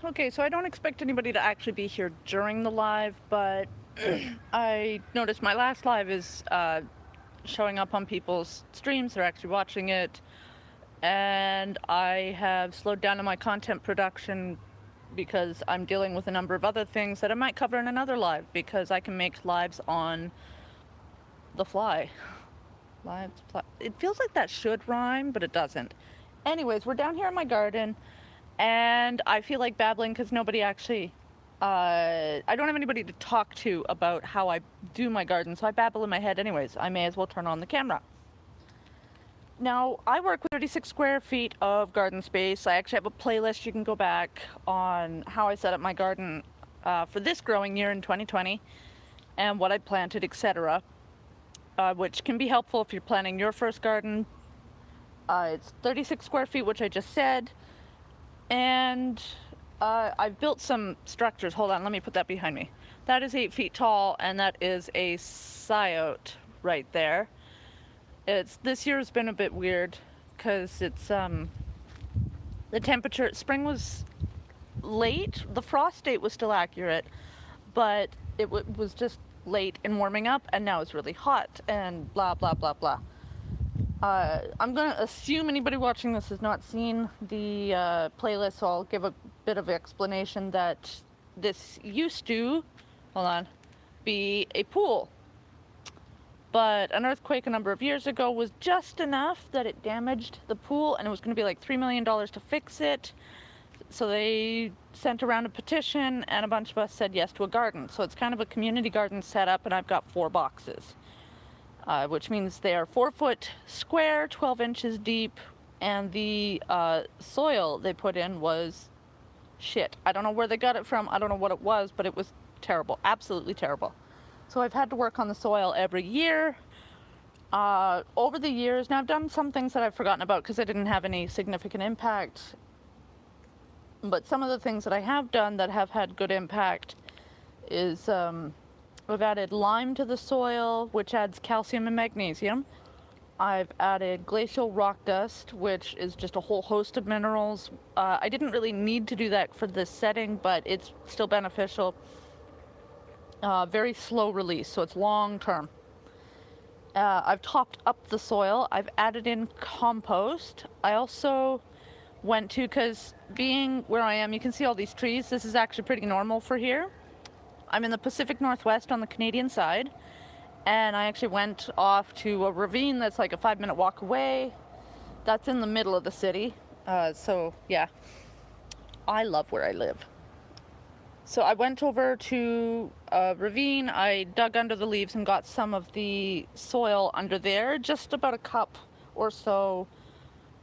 Okay, so I don't expect anybody to actually be here during the live, but I noticed my last live is showing up on people's streams. They're actually watching it. And I have slowed down on my content production because I'm dealing with a number of other things that I might cover in another live, because I can make lives on the fly. Lives, it feels like that should rhyme, but it doesn't. Anyways, we're down here in my garden, and I feel like babbling because nobody actually, I don't have anybody to talk to about how I do my garden, so I babble in my head anyways. I may as well turn on the camera. Now, I work with 36 square feet of garden space. I actually have a playlist you can go back on how I set up my garden for this growing year in 2020 and what I planted, etc., which can be helpful if you're planning your first garden. It's 36 square feet, which I just said, and I've built some structures. Hold on, let me put that behind me. That is 8 feet tall, and that is a sciote right there. This year has been a bit weird because it's the temperature. Spring was late. The frost date was still accurate, but it was just late in warming up, and now it's really hot and blah blah blah blah. I'm gonna assume anybody watching this has not seen the playlist, so I'll give a bit of explanation that this used to, hold on, be a pool. But an earthquake a number of years ago was just enough that it damaged the pool, and it was going to be like $3 million to fix it. So they sent around a petition, and a bunch of us said yes to a garden. So it's kind of a community garden setup, and I've got 4 boxes, which means they are 4 foot square, 12 inches deep, and the soil they put in was shit. I don't know where they got it from. I don't know what it was, but it was terrible, absolutely terrible. So I've had to work on the soil every year. Over the years, now I've done some things that I've forgotten about because I didn't have any significant impact. But some of the things that I have done that have had good impact is I've added lime to the soil, which adds calcium and magnesium. I've added glacial rock dust, which is just a whole host of minerals. I didn't really need to do that for this setting, but it's still beneficial. Very slow release, so it's long term. I've topped up the soil. I've added in compost. I also went to, because being where I am, you can see all these trees. This is actually pretty normal for here. I'm in the Pacific Northwest on the Canadian side, and I actually went off to a ravine that's like a 5-minute walk away. That's in the middle of the city. So yeah, I love where I live. So I went over to a ravine, I dug under the leaves and got some of the soil under there, just about a cup or so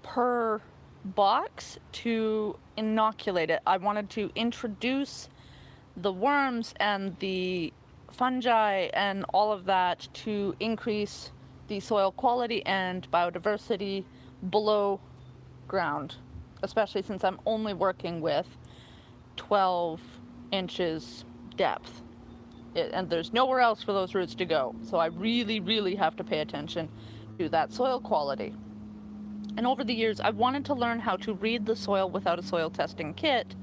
per box to inoculate it. I wanted to introduce the worms and the fungi and all of that to increase the soil quality and biodiversity below ground, especially since I'm only working with 12 inches depth, and there's nowhere else for those roots to go. So I really have to pay attention to that soil quality. And over the years, I wanted to learn how to read the soil without a soil testing kit.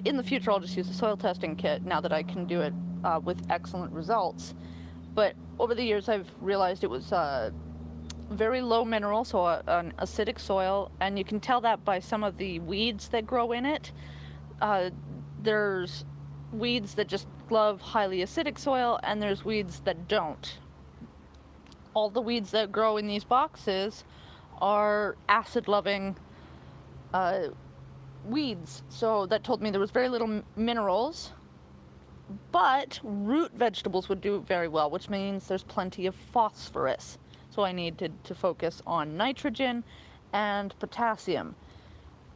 In the future, I'll just use a soil testing kit now that I can do it with excellent results. But over the years, I've realized it was very low mineral, so an acidic soil, and you can tell that by some of the weeds that grow in it. There's weeds that just love highly acidic soil, and there's weeds that don't. All the weeds that grow in these boxes are acid-loving weeds, so that told me there was very little minerals, but root vegetables would do very well, which means there's plenty of phosphorus. So I needed to focus on nitrogen and potassium.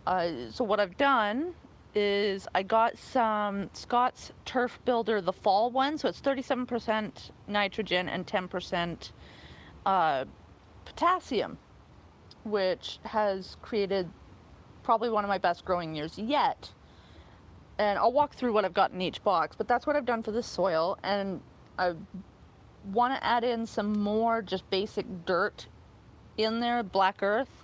So what I've done is I got some Scott's Turf Builder, the fall one, so it's 37% nitrogen and 10% potassium, which has created probably one of my best growing years yet. And I'll walk through what I've got in each box, but that's what I've done for this soil, and I want to add in some more just basic dirt in there, black earth,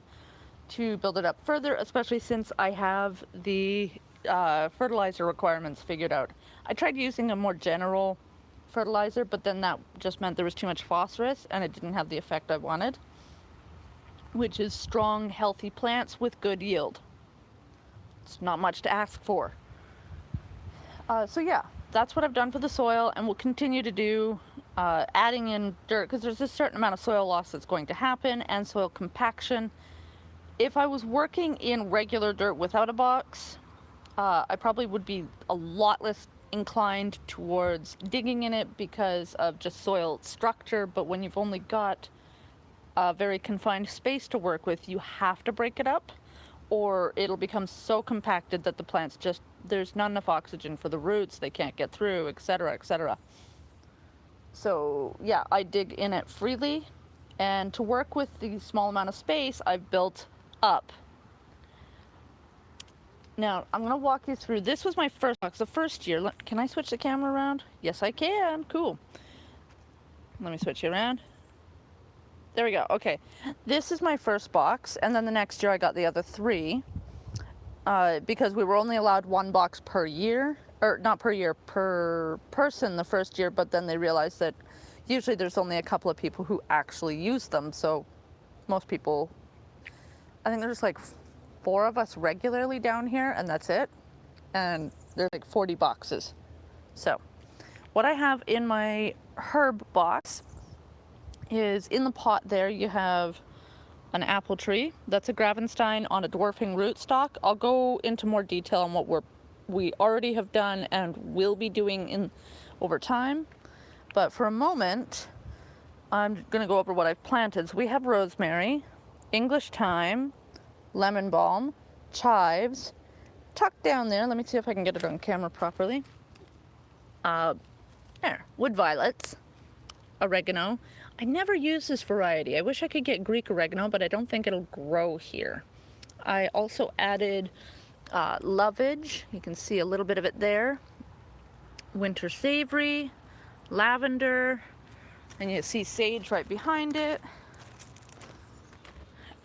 to build it up further, especially since I have the fertilizer requirements figured out. I tried using a more general fertilizer, but then that just meant there was too much phosphorus and it didn't have the effect I wanted, which is strong, healthy plants with good yield. It's not much to ask for. So yeah, that's what I've done for the soil, and we'll continue to do, adding in dirt, because there's a certain amount of soil loss that's going to happen, and soil compaction. If I was working in regular dirt without a box, I probably would be a lot less inclined towards digging in it because of just soil structure. But when you've only got a very confined space to work with, you have to break it up, or it'll become so compacted that the plants just, there's not enough oxygen for the roots, they can't get through, etc., etc. So yeah, I dig in it freely, and to work with the small amount of space, I've built up. Now, I'm going to walk you through, this was my first box, the first year. Can I switch the camera around? Yes, I can. Cool. Let me switch you around. There we go. Okay. This is my first box, and then the next year I got the other 3, because we were only allowed 1 box per year, or not per year, per person the first year, but then they realized that usually there's only a couple of people who actually use them, so most people, I think there's like 4 of us regularly down here, and that's it. And there's like 40 boxes. So what I have in my herb box is, in the pot there you have an apple tree. That's a Grafting on a dwarfing rootstock. I'll go into more detail on what we already have done and will be doing over time. But for a moment, I'm going to go over what I've planted. So we have rosemary, English thyme, lemon balm, chives, tucked down there. Let me see if I can get it on camera properly. There, wood violets, oregano. I never use this variety. I wish I could get Greek oregano, but I don't think it'll grow here. I also added lovage. You can see a little bit of it there. Winter savory, lavender, and you see sage right behind it.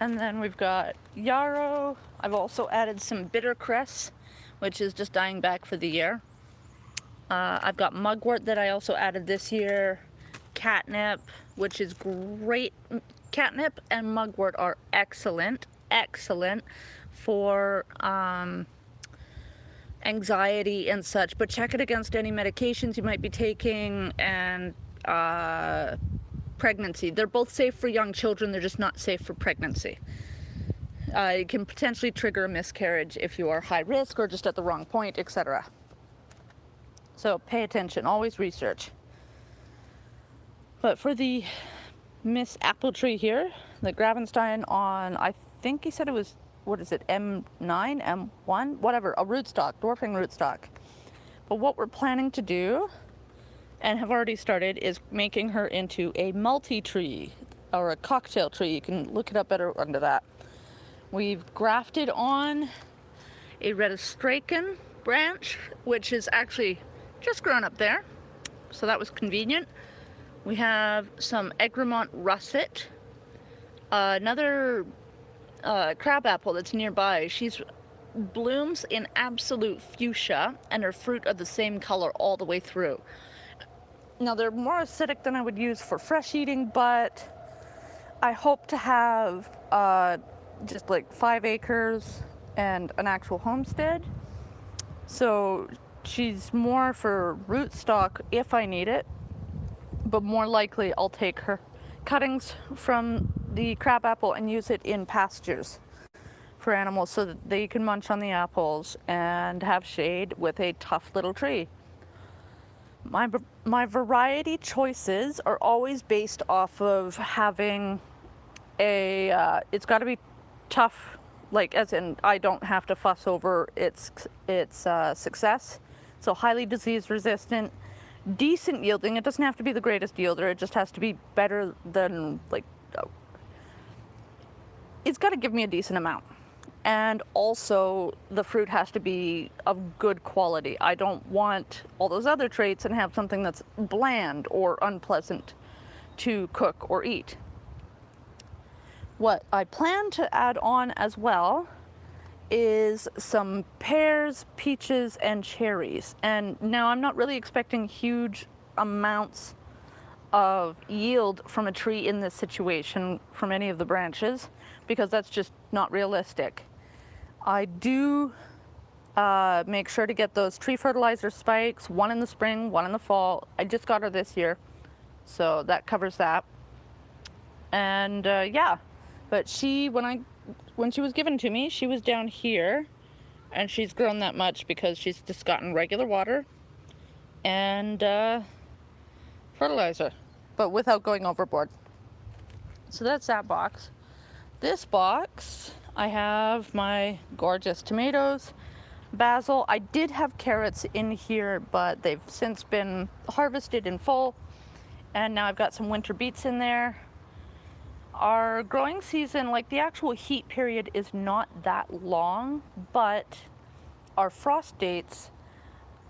And then we've got yarrow. I've also added some bitter cress, which is just dying back for the year. I've got mugwort that I also added this year. Catnip, which is great. Catnip and mugwort are excellent for anxiety and such, but check it against any medications you might be taking, and pregnancy. They're both safe for young children, they're just not safe for pregnancy. It can potentially trigger a miscarriage if you are high risk or just at the wrong point, etc. So pay attention, always research. But for the Miss Apple Tree here, the Grafting on, I think he said it was, what is it, M9, M1, whatever, a rootstock, dwarfing rootstock. But what we're planning to do, and have already started, is making her into a multi-tree, or a cocktail tree. You can look it up better under that. We've grafted on a Redistraken branch, which is actually just grown up there, so that was convenient. We have some Egremont russet, another crabapple that's nearby. She's blooms in absolute fuchsia, and her fruit are the same color all the way through. Now, they're more acidic than I would use for fresh eating, but I hope to have just like 5 acres and an actual homestead. So she's more for rootstock if I need it, but more likely I'll take her cuttings from the crabapple and use it in pastures for animals so that they can munch on the apples and have shade with a tough little tree. My variety choices are always based off of having a, it's got to be tough, like as in I don't have to fuss over its success. So highly disease resistant, decent yielding. It doesn't have to be the greatest yielder, it just has to be better than, like, it's got to give me a decent amount. And also the fruit has to be of good quality. I don't want all those other traits and have something that's bland or unpleasant to cook or eat. What I plan to add on as well is some pears, peaches, and cherries. And now I'm not really expecting huge amounts of yield from a tree in this situation from any of the branches, because that's just not realistic. I do make sure to get those tree fertilizer spikes, one in the spring, one in the fall. I just got her this year, so that covers that. And yeah, but when she was given to me, she was down here, and she's grown that much because she's just gotten regular water and fertilizer, but without going overboard. So that's that box. This box, I have my gorgeous tomatoes, basil. I did have carrots in here, but they've since been harvested in full, and now I've got some winter beets in there. Our growing season, like the actual heat period, is not that long, but our frost dates,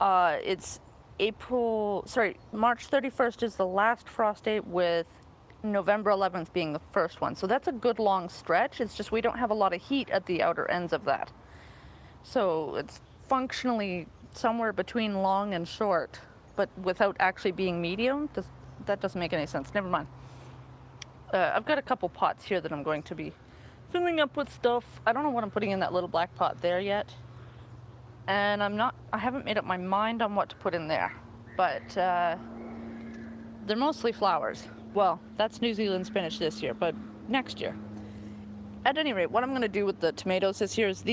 it's March 31st is the last frost date, with November 11th being the first one. So that's a good long stretch. It's just we don't have a lot of heat at the outer ends of that. So it's functionally somewhere between long and short, but without actually being medium. That doesn't make any sense. Never mind. I've got a couple pots here that I'm going to be filling up with stuff. I don't know what I'm putting in that little black pot there yet. And I haven't made up my mind on what to put in there. But they're mostly flowers. Well, that's New Zealand spinach this year, but next year. At any rate, what I'm going to do with the tomatoes this year is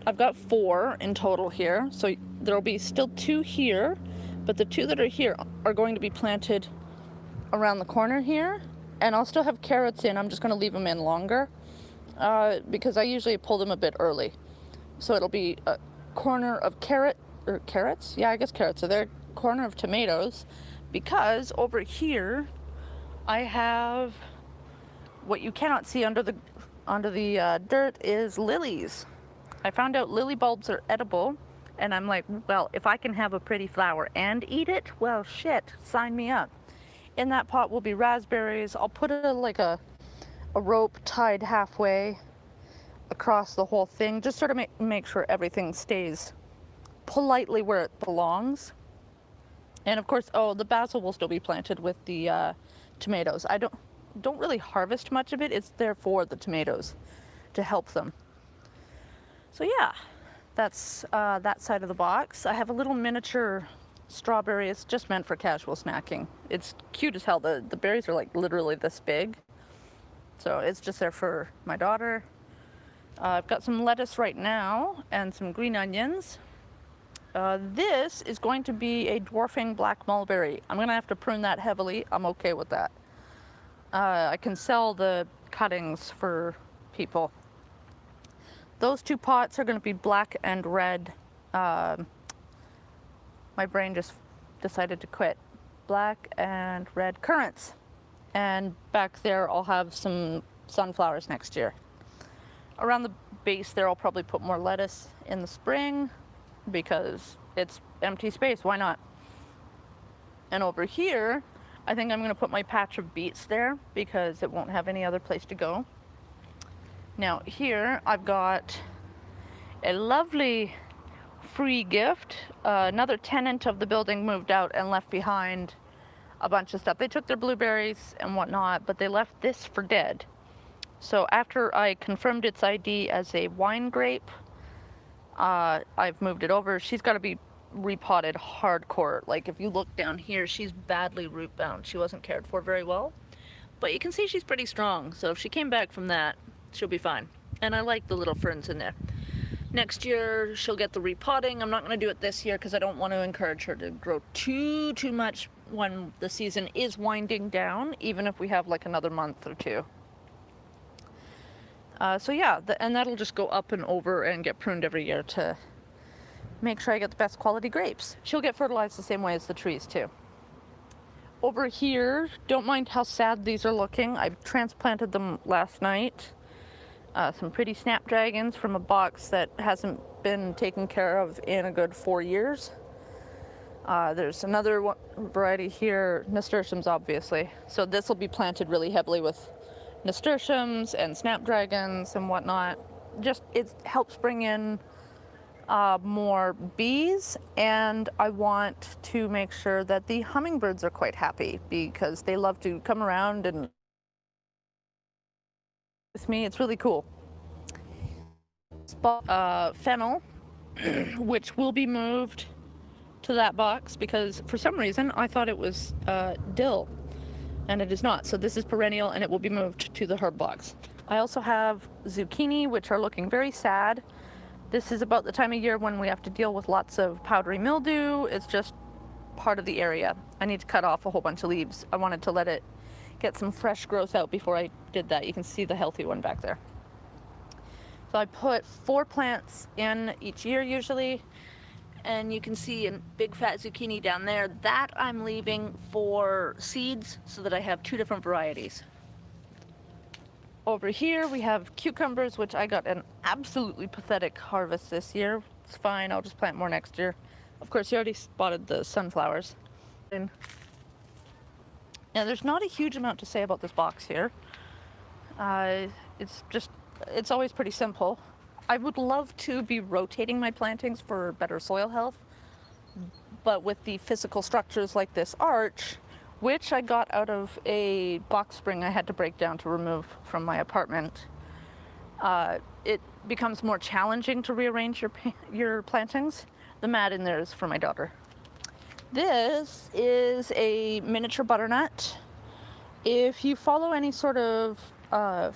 I've got 4 in total here. So there'll be still 2 here, but the 2 that are here are going to be planted around the corner here. And I'll still have carrots in. I'm just going to leave them in longer because I usually pull them a bit early. So it'll be a corner of carrots? Yeah, I guess carrots are there. Corner of tomatoes, because over here I have what you cannot see under the dirt is lilies. I found out lily bulbs are edible, and I'm like, well, if I can have a pretty flower and eat it, well, shit, sign me up. In that pot will be raspberries. I'll put a rope tied halfway across the whole thing, just sort of make sure everything stays politely where it belongs. And of course, the basil will still be planted with the tomatoes. I don't really harvest much of it. It's there for the tomatoes to help them. So yeah, that's that side of the box. I have a little miniature strawberry. It's just meant for casual snacking. It's cute as hell. The berries are like literally this big. So it's just there for my daughter. I've got some lettuce right now and some green onions. This is going to be a dwarfing black mulberry. I'm going to have to prune that heavily. I'm okay with that. I can sell the cuttings for people. Those 2 pots are going to be black and red. My brain just decided to quit. Black and red currants. And back there I'll have some sunflowers next year. Around the base there I'll probably put more lettuce in the spring because it's empty space, why not? And over here I think I'm going to put my patch of beets there because it won't have any other place to go. Now here I've got a lovely free gift. Another tenant of the building moved out and left behind a bunch of stuff. They took their blueberries and whatnot, but they left this for dead. So after I confirmed its ID as a wine grape, I've moved it over. She's got to be repotted hardcore. Like if you look down here, she's badly root bound. She wasn't cared for very well, but you can see she's pretty strong. So if she came back from that, she'll be fine. And I like the little ferns in there. Next year she'll get the repotting. I'm not going to do it this year because I don't want to encourage her to grow too much when the season is winding down, even if we have like another month or 2. So yeah, and that'll just go up and over and get pruned every year to make sure I get the best quality grapes. She'll get fertilized the same way as the trees too. Over here, don't mind how sad these are looking. I transplanted them last night. Some pretty snapdragons from a box that hasn't been taken care of in a good 4 years. There's another variety here, nasturtiums obviously. So this will be planted really heavily with nasturtiums and snapdragons and whatnot. just it helps bring in more bees, and I want to make sure that the hummingbirds are quite happy because they love to come around and with me. It's really cool. Fennel, which will be moved to that box because for some reason I thought it was dill, and it is not. So this is perennial, and it will be moved to the herb box. I also have zucchini, which are looking very sad. This is about the time of year when we have to deal with lots of powdery mildew. It's just part of the area. I need to cut off a whole bunch of leaves. I wanted to let it get some fresh growth out before I did that. You can see the healthy one back there. So I put 4 plants in each year usually, and you can see a big fat zucchini down there. That I'm leaving for seeds so that I have 2 different varieties. Over here we have cucumbers, which I got an absolutely pathetic harvest this year. It's fine, I'll just plant more next year. Of course, you already spotted the sunflowers. Now, there's not a huge amount to say about this box here. It's always pretty simple. I would love to be rotating my plantings for better soil health, but with the physical structures like this arch, which I got out of a box spring I had to break down to remove from my apartment, it becomes more challenging to rearrange your plantings. The mat in there is for my daughter. This is a miniature butternut. If you follow any sort of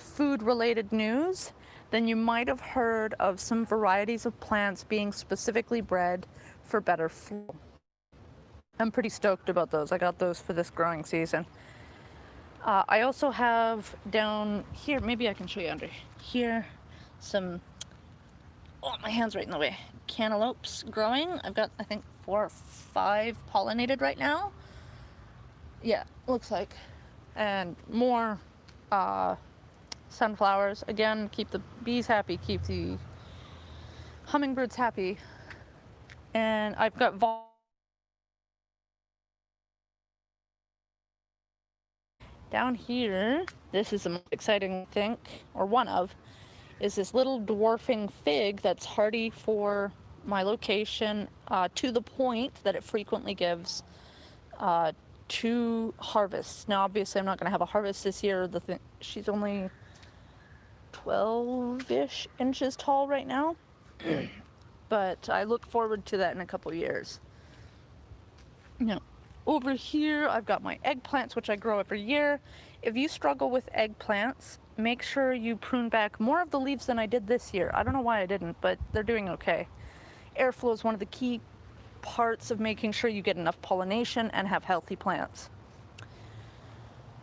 food-related news, then you might have heard of some varieties of plants being specifically bred for better flow. I'm pretty stoked about those. I got those for this growing season. I also have down here, maybe I can show you under here, some, oh, my hand's right in the way, cantaloupes growing. I've got, I think, 4 or 5 pollinated right now. Yeah, looks like. And more sunflowers. Again, keep the bees happy, keep the hummingbirds happy. And I've got down here, this is the most exciting thing, or one of, is this little dwarfing fig that's hardy for my location, to the point that it frequently gives 2 harvests. Now, obviously, I'm not going to have a harvest this year. She's only 12-ish inches tall right now, but I look forward to that in a couple years. Now, over here, I've got my eggplants, which I grow every year. If you struggle with eggplants, make sure you prune back more of the leaves than I did this year. I don't know why I didn't, but they're doing okay. Airflow is one of the key parts of making sure you get enough pollination and have healthy plants.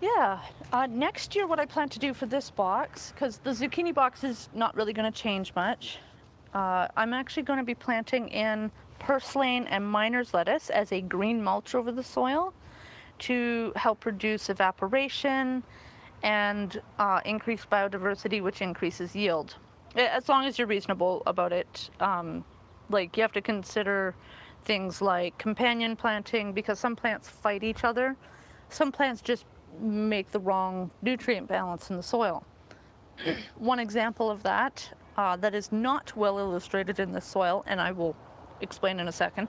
Yeah, next year what I plan to do for this box, because the zucchini box is not really going to change much, I'm actually going to be planting in purslane and miner's lettuce as a green mulch over the soil to help reduce evaporation and increase biodiversity, which increases yield. As long as you're reasonable about it. Like, you have to consider things like companion planting, because some plants fight each other. Some plants just make the wrong nutrient balance in the soil. One example of that that is not well illustrated in this soil, and I will explain in a second,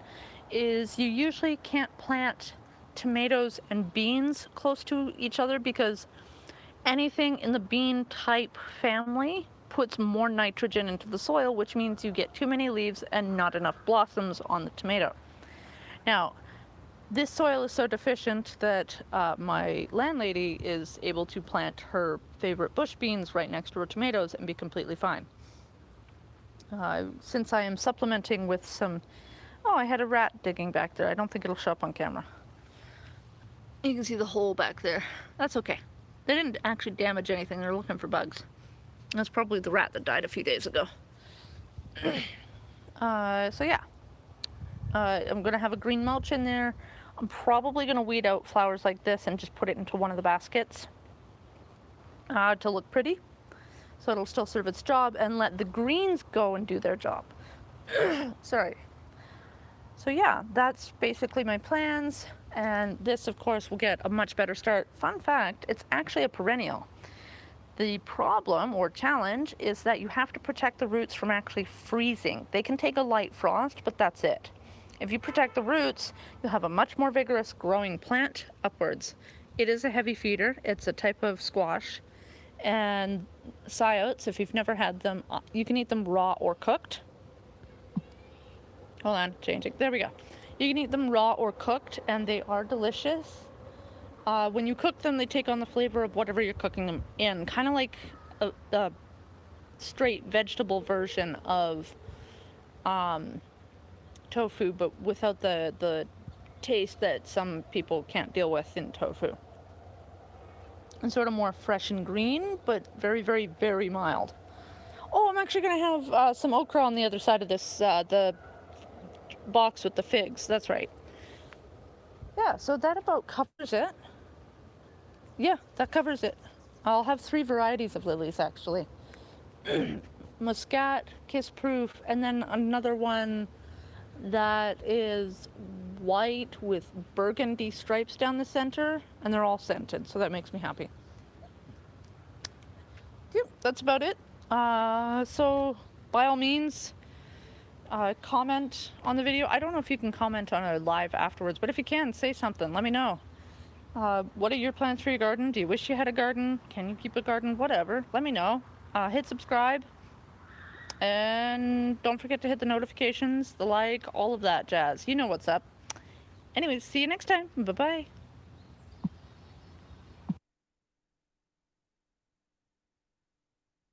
is you usually can't plant tomatoes and beans close to each other because anything in the bean type family puts more nitrogen into the soil, which means you get too many leaves and not enough blossoms on the tomato. Now, this soil is so deficient that my landlady is able to plant her favorite bush beans right next to her tomatoes and be completely fine. Since I am supplementing with some, oh, I had a rat digging back there. I don't think it'll show up on camera. You can see the hole back there. That's okay. They didn't actually damage anything. They're looking for bugs. That's probably the rat that died a few days ago. So yeah, I'm gonna have a green mulch in there. I'm probably gonna weed out flowers like this and just put it into one of the baskets to look pretty. So it'll still serve its job, and let the greens go and do their job. Sorry. So yeah, that's basically my plans. And this, of course, will get a much better start. Fun fact, it's actually a perennial. The problem or challenge is that you have to protect the roots from actually freezing. They can take a light frost, but that's it. If you protect the roots, you'll have a much more vigorous growing plant upwards. It is a heavy feeder. It's a type of squash. And scyotes, if you've never had them, you can eat them raw or cooked. Hold on, changing. There we go. You can eat them raw or cooked, and they are delicious. When you cook them, they take on the flavor of whatever you're cooking them in, kind of like a straight vegetable version of tofu, but without the taste that some people can't deal with in tofu. And sort of more fresh and green, but very, very, very mild. Oh, I'm actually going to have some okra on the other side of this, the box with the figs. That's right. Yeah, so that about covers it. Yeah, that covers it. I'll have 3 varieties of lilies, actually. Muscat, Kiss Proof, and then another one that is white with burgundy stripes down the center, and they're all scented, so that makes me happy. Yep, that's about it. So by all means, comment on the video. I don't know if you can comment on a live afterwards, but if you can, say something. Let me know. What are your plans for your garden? Do you wish you had a garden? Can you keep a garden? Whatever. Let me know. Hit subscribe. And don't forget to hit the notifications, the like, all of that jazz. You know what's up. Anyways, see you next time. Bye-bye.